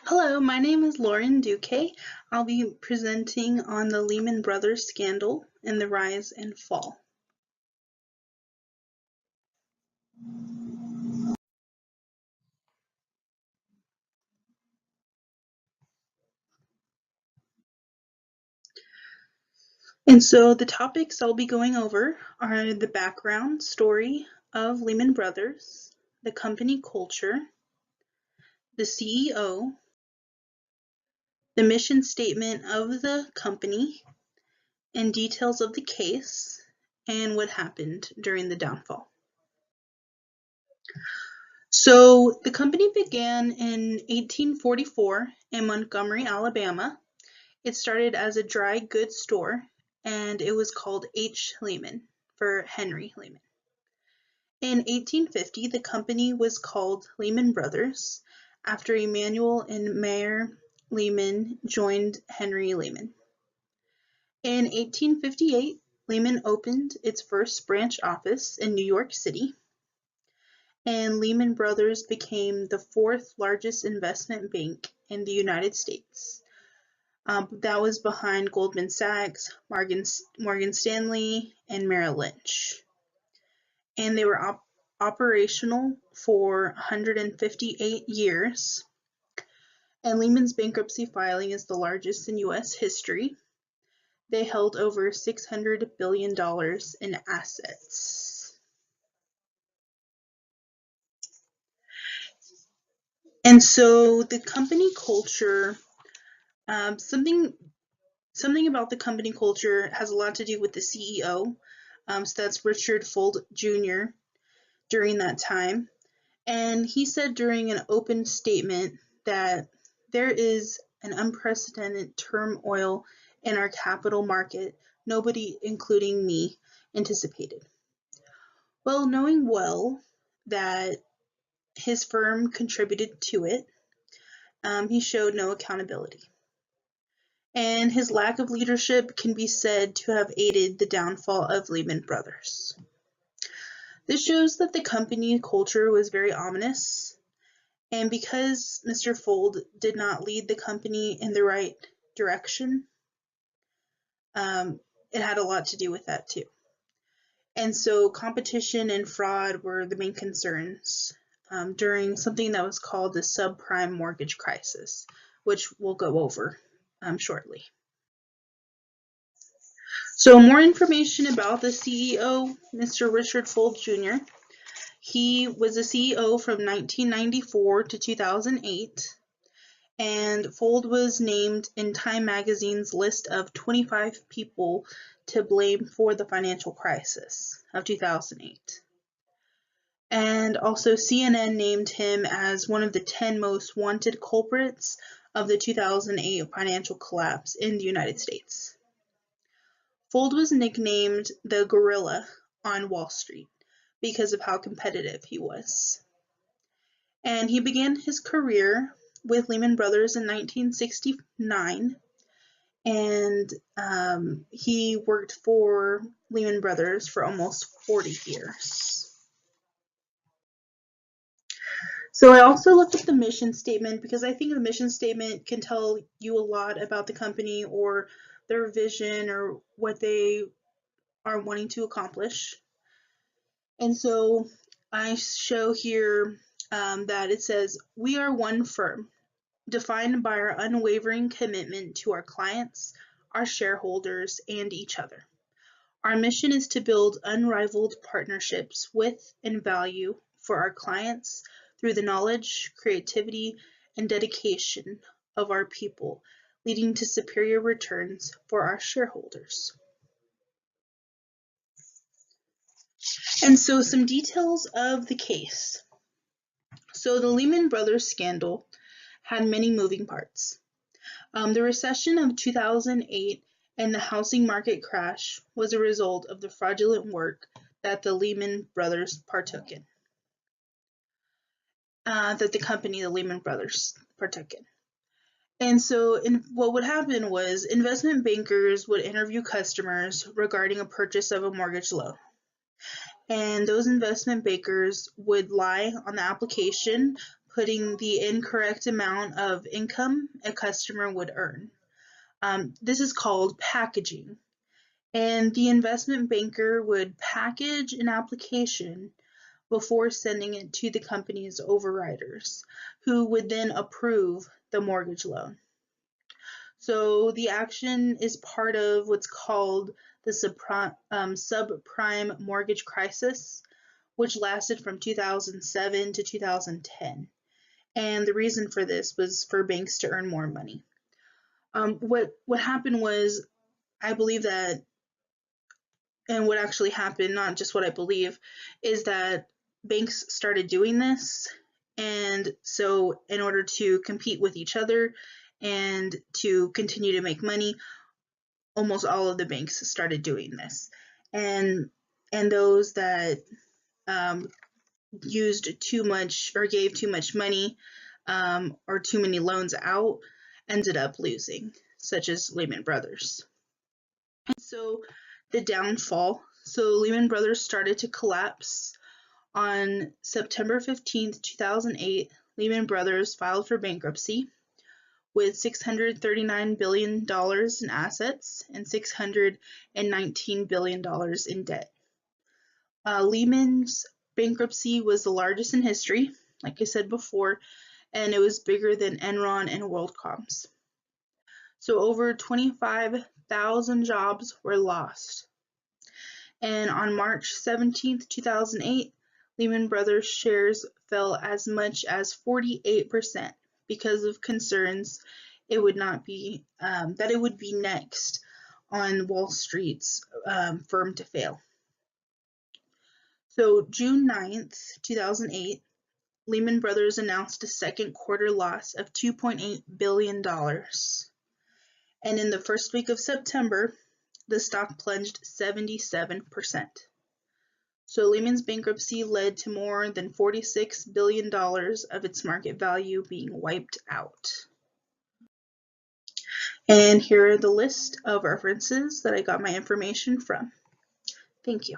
Hello, my name is Lauren Duque. I'll be presenting on the Lehman Brothers scandal and the rise and fall. And so the topics I'll be going over are the background story of Lehman Brothers, the company culture, the CEO, the mission statement of the company, and details of the case, and what happened during the downfall. So the company began in 1844 in Montgomery, Alabama. It started as a dry goods store, and it was called H. Lehman for Henry Lehman. In 1850, the company was called Lehman Brothers after Emanuel and Mayer Lehman joined Henry Lehman. In 1858, Lehman opened its first branch office in New York City, and Lehman Brothers became the fourth largest investment bank in the United States. That was behind Goldman Sachs, Morgan Stanley, and Merrill Lynch. And they were operational for 158 years. And Lehman's bankruptcy filing is the largest in U.S. history. They held over $600 billion in assets. And so the company culture, something about the company culture has a lot to do with the CEO. So that's Richard Fuld Jr. during that time. And he said during an open statement that there is an unprecedented turmoil in our capital market, nobody, including me, anticipated. Well, knowing well that his firm contributed to it, he showed no accountability. And his lack of leadership can be said to have aided the downfall of Lehman Brothers. This shows that the company culture was very ominous, and because Mr. Fuld did not lead the company in the right direction, it had a lot to do with that too. And so competition and fraud were the main concerns during something that was called the subprime mortgage crisis, which we'll go over shortly. So more information about the CEO, Mr. Richard Fuld Jr. He was a CEO from 1994 to 2008, and Fuld was named in Time Magazine's list of 25 people to blame for the financial crisis of 2008. And also CNN named him as one of the 10 most wanted culprits of the 2008 financial collapse in the United States. Fuld was nicknamed the Gorilla on Wall Street because of how competitive he was. And he began his career with Lehman Brothers in 1969, and he worked for Lehman Brothers for almost 40 years. So I also looked at the mission statement because I think the mission statement can tell you a lot about the company or their vision or what they are wanting to accomplish. And so I show here that it says, "We are one firm, defined by our unwavering commitment to our clients, our shareholders, and each other. Our mission is to build unrivaled partnerships with and value for our clients through the knowledge, creativity, and dedication of our people, leading to superior returns for our shareholders." And so some details of the case. So the Lehman Brothers scandal had many moving parts. The recession of 2008 and the housing market crash was a result of the fraudulent work that the Lehman Brothers partook in. That the company, the Lehman Brothers, partook in. And so what would happen was investment bankers would interview customers regarding a purchase of a mortgage loan. And those investment bankers would lie on the application, putting the incorrect amount of income a customer would earn. This is called packaging. And the investment banker would package an application before sending it to the company's overriders, who would then approve the mortgage loan. So the action is part of what's called the subprime mortgage crisis, which lasted from 2007 to 2010. And the reason for this was for banks to earn more money. What happened was, I believe that, and what actually happened, not just what I believe, is that banks started doing this, and so in order to compete with each other and to continue to make money, almost all of the banks started doing this. And those that used too much or gave too much money or too many loans out ended up losing, such as Lehman Brothers. And so the downfall, so Lehman Brothers started to collapse on September 15th, 2008. Lehman Brothers filed for bankruptcy with $639 billion in assets and $619 billion in debt. Lehman's bankruptcy was the largest in history, like I said before, and it was bigger than Enron and WorldCom's. So over 25,000 jobs were lost. And on March 17th, 2008, Lehman Brothers shares fell as much as 48% because of concerns it would not be that it would be next on Wall Street's firm to fail. So June 9th, 2008, Lehman Brothers announced a second quarter loss of $2.8 billion. And in the first week of September, the stock plunged 77%. So Lehman's bankruptcy led to more than $46 billion of its market value being wiped out. And here are the list of references that I got my information from. Thank you.